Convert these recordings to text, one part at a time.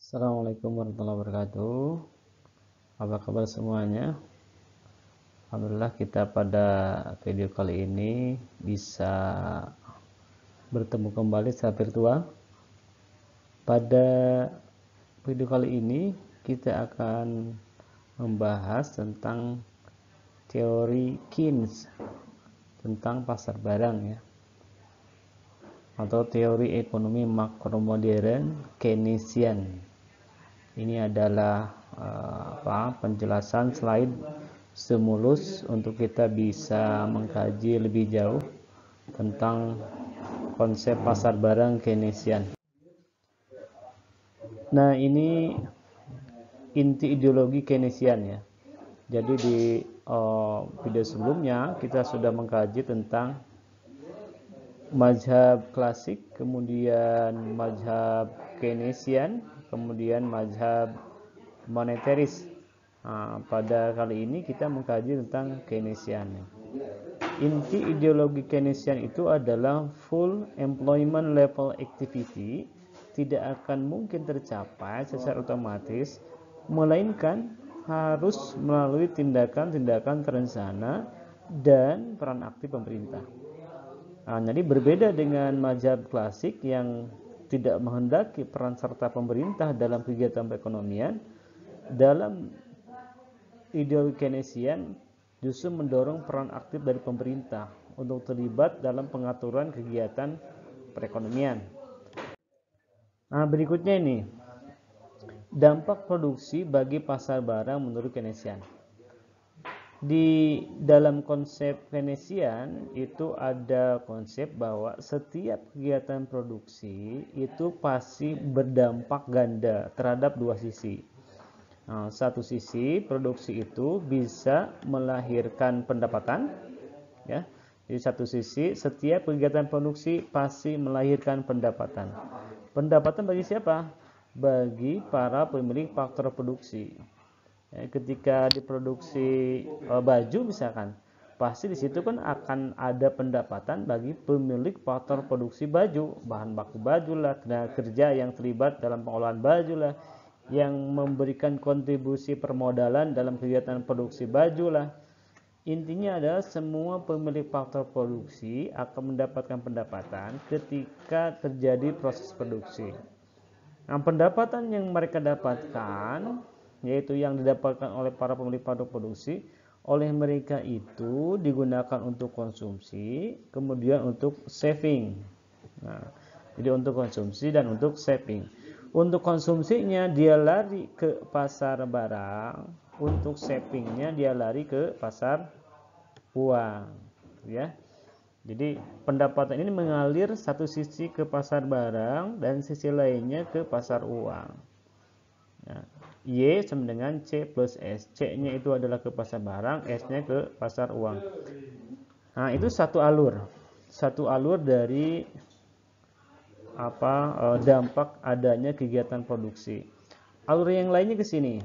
Assalamualaikum warahmatullahi wabarakatuh. Apa kabar semuanya? Alhamdulillah kita pada video kali ini bisa bertemu kembali secara virtual. Pada video kali ini kita akan membahas tentang teori Keynes tentang pasar barang ya, atau teori ekonomi makromodern Keynesian. Ini adalah penjelasan slide stimulus untuk kita bisa mengkaji lebih jauh tentang konsep pasar barang Keynesian. Nah, ini inti ideologi Keynesian ya. Jadi di video sebelumnya kita sudah mengkaji tentang mazhab klasik, kemudian mazhab Keynesian, kemudian mazhab monetaris. Nah, pada kali ini kita mengkaji tentang Keynesian. Inti ideologi Keynesian itu adalah full employment level activity tidak akan mungkin tercapai secara otomatis, melainkan harus melalui tindakan-tindakan terencana dan peran aktif pemerintah. Nah, jadi berbeda dengan mazhab klasik yang tidak menghendaki peran serta pemerintah dalam kegiatan perekonomian, dalam ideologi Keynesian justru mendorong peran aktif dari pemerintah untuk terlibat dalam pengaturan kegiatan perekonomian. Nah, berikutnya ini dampak produksi bagi pasar barang menurut Keynesian. Di dalam konsep Keynesian itu ada konsep bahwa setiap kegiatan produksi itu pasti berdampak ganda terhadap dua sisi. Nah, satu sisi produksi itu bisa melahirkan pendapatan ya. Di satu sisi setiap kegiatan produksi pasti melahirkan pendapatan. Pendapatan bagi siapa? Bagi para pemilik faktor produksi. Ya, ketika diproduksi baju misalkan, pasti di situ kan akan ada pendapatan bagi pemilik faktor produksi baju, bahan baku baju lah, tenaga kerja yang terlibat dalam pengolahan baju lah, yang memberikan kontribusi permodalan dalam kegiatan produksi baju lah. Intinya adalah semua pemilik faktor produksi akan mendapatkan pendapatan ketika terjadi proses produksi. Nah, pendapatan yang mereka dapatkan, yaitu yang didapatkan oleh para pemilik faktor produksi, oleh mereka itu digunakan untuk konsumsi, kemudian untuk saving. Nah, jadi untuk konsumsi dan untuk saving. Untuk konsumsinya dia lari ke pasar barang, untuk savingnya dia lari ke pasar uang, ya. Jadi pendapatan ini mengalir satu sisi ke pasar barang dan sisi lainnya ke pasar uang. Ya. Y sama dengan C plus S. C-nya itu adalah ke pasar barang, S-nya ke pasar uang. Nah, itu satu alur dari dampak adanya kegiatan produksi. Alur yang lainnya ke sini.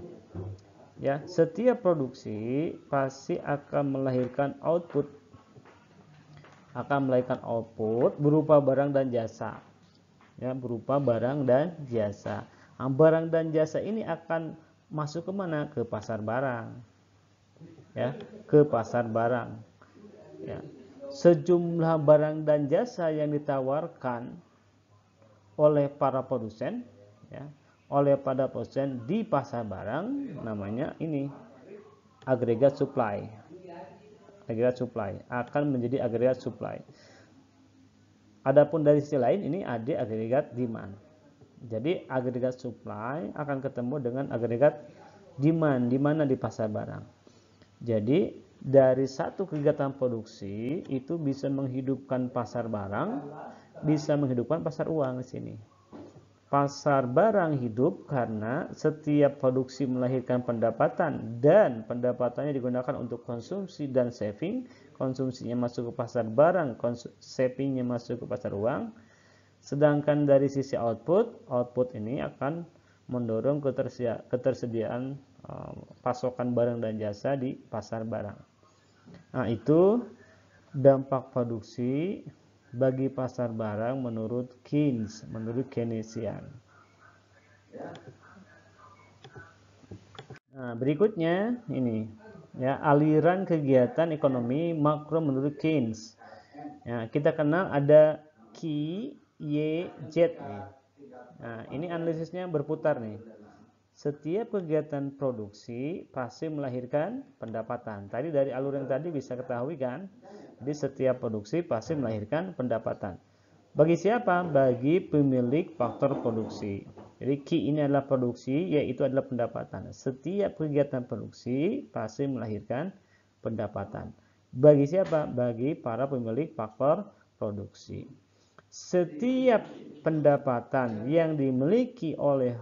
Ya, setiap produksi pasti akan melahirkan output berupa barang dan jasa. Ya, berupa barang dan jasa. Nah, barang dan jasa ini akan masuk ke mana? Ke pasar barang. Ya, ke pasar barang. Ya. Sejumlah barang dan jasa yang ditawarkan oleh para produsen, ya, oleh pada produsen di pasar barang namanya ini agregat supply. Agregat supply akan menjadi agregat supply. Adapun dari sisi lain ini ada agregat demand. Jadi agregat supply akan ketemu dengan agregat demand di mana di pasar barang. Jadi dari satu kegiatan produksi itu bisa menghidupkan pasar barang, bisa menghidupkan pasar uang di sini. Pasar barang hidup karena setiap produksi melahirkan pendapatan dan pendapatannya digunakan untuk konsumsi dan saving. Konsumsinya masuk ke pasar barang, savingnya masuk ke pasar uang. Sedangkan dari sisi output ini akan mendorong ketersediaan pasokan barang dan jasa di pasar barang. Nah, itu dampak produksi bagi pasar barang menurut Keynes, menurut Keynesian. Nah, berikutnya ini ya, aliran kegiatan ekonomi makro menurut Keynes. Ya, kita kenal ada Q, Y, Z nih. Nah, ini analisisnya berputar nih. Setiap kegiatan produksi pasti melahirkan pendapatan. Tadi dari alur yang tadi bisa ketahui kan? Jadi setiap produksi pasti melahirkan pendapatan. Bagi siapa? Bagi pemilik faktor produksi. Jadi key ini adalah produksi, yaitu adalah pendapatan. Setiap kegiatan produksi pasti melahirkan pendapatan. Bagi siapa? Bagi para pemilik faktor produksi. Setiap pendapatan yang dimiliki oleh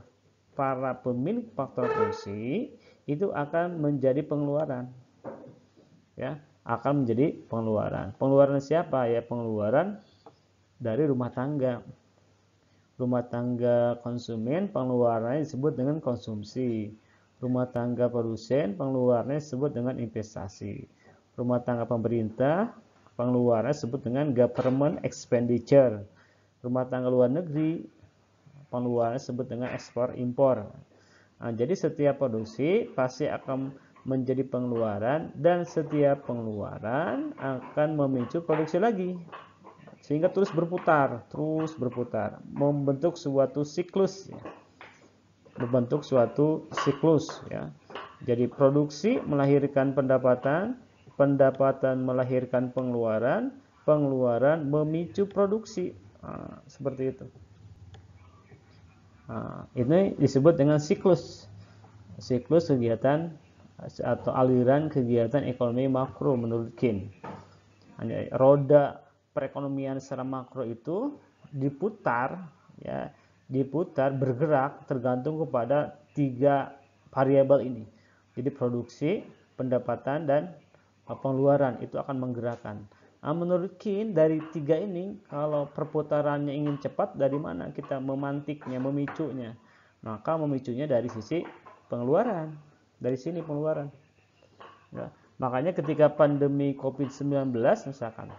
para pemilik faktor produksi itu akan menjadi pengeluaran. Ya, akan menjadi pengeluaran. Pengeluaran siapa? Ya, pengeluaran dari rumah tangga. Rumah tangga konsumen pengeluarannya disebut dengan konsumsi. Rumah tangga produsen pengeluarannya disebut dengan investasi. Rumah tangga pemerintah pengeluarannya disebut dengan government expenditure. Rumah tangga luar negeri pengeluarannya disebut dengan ekspor impor. Nah, jadi setiap produksi pasti akan menjadi pengeluaran dan setiap pengeluaran akan memicu produksi lagi. Sehingga terus berputar, membentuk suatu siklus ya. Membentuk suatu siklus ya. Jadi produksi melahirkan pendapatan, pendapatan melahirkan pengeluaran, pengeluaran memicu produksi. Nah, seperti itu. Nah, ini disebut dengan siklus. Siklus kegiatan atau aliran kegiatan ekonomi makro menurut Keynes. Roda perekonomian secara makro itu diputar ya, bergerak tergantung kepada 3 variabel ini. Jadi produksi, pendapatan dan pengeluaran itu akan menggerakkan. Nah, menurut Keynes dari 3 ini kalau perputarannya ingin cepat, dari mana kita memantiknya, memicunya? Maka memicunya dari sisi pengeluaran. Dari sini pengeluaran. Ya. Makanya ketika pandemi COVID-19 misalkan,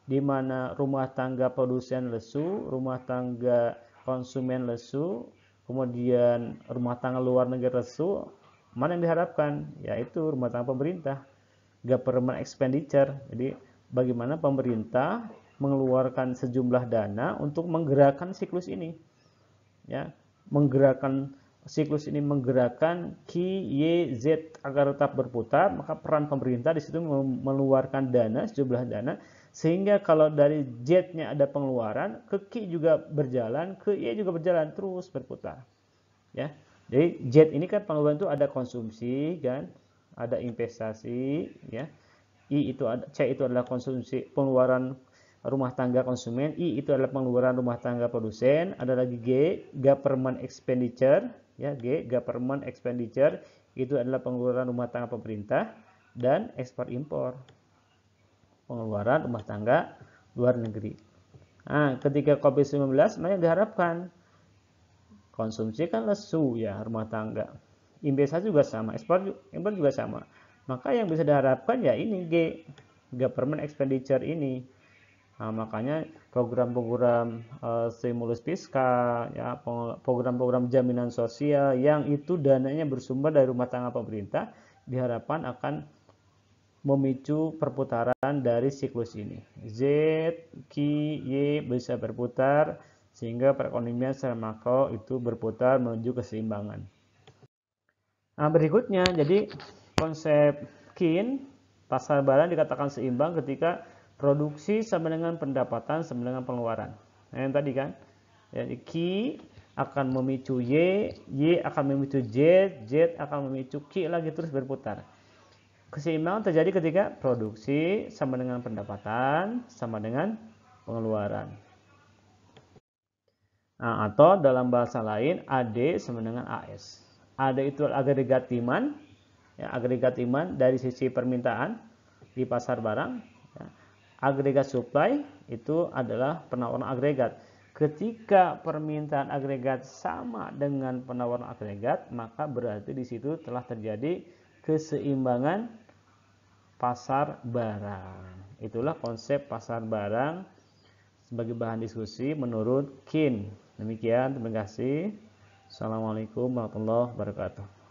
di mana rumah tangga produsen lesu, rumah tangga konsumen lesu, kemudian rumah tangga luar negeri lesu, mana yang diharapkan? Yaitu rumah tangga pemerintah, government expenditure. Jadi bagaimana pemerintah mengeluarkan sejumlah dana untuk menggerakkan siklus ini, ya, menggerakkan siklus ini, menggerakkan Q, Y, Z agar tetap berputar. Maka peran pemerintah di situ mengeluarkan dana, sejumlah dana, sehingga kalau dari Z-nya ada pengeluaran, ke Q juga berjalan, ke Y juga berjalan, terus berputar. Ya, jadi Z ini kan pengeluaran itu ada konsumsi, kan, ada investasi, ya. C itu adalah konsumsi, pengeluaran rumah tangga konsumen. I itu adalah pengeluaran rumah tangga produsen. Ada lagi G, government expenditure, ya. G, government expenditure itu adalah pengeluaran rumah tangga pemerintah. Dan ekspor impor, pengeluaran rumah tangga luar negeri. Nah, ketika COVID-19 yang diharapkan konsumsi kan lesu ya, rumah tangga. Investasi juga sama, ekspor impor juga sama. Maka yang bisa diharapkan ya ini G, government expenditure ini. Nah, makanya program-program stimulus fiskal, ya, program-program jaminan sosial yang itu dananya bersumber dari rumah tangga pemerintah diharapkan akan memicu perputaran dari siklus ini. Z, Q, Y bisa berputar sehingga perekonomian secara makro itu berputar menuju keseimbangan. Nah, berikutnya jadi konsep Keynes, pasar barang dikatakan seimbang ketika produksi sama dengan pendapatan sama dengan pengeluaran. Nah, yang tadi kan, jadi Q akan memicu Y, Y akan memicu Z, Z akan memicu Q lagi, terus berputar. Keseimbangan terjadi ketika produksi sama dengan pendapatan sama dengan pengeluaran. Nah, atau dalam bahasa lain AD sama dengan AS. AD itu agregat demand, ya, agregat demand dari sisi permintaan di pasar barang. Ya. Agregat supply itu adalah penawaran agregat. Ketika permintaan agregat sama dengan penawaran agregat, maka berarti di situ telah terjadi keseimbangan pasar barang. Itulah konsep pasar barang sebagai bahan diskusi menurut Keynes. Demikian, terima kasih. Assalamualaikum warahmatullahi wabarakatuh.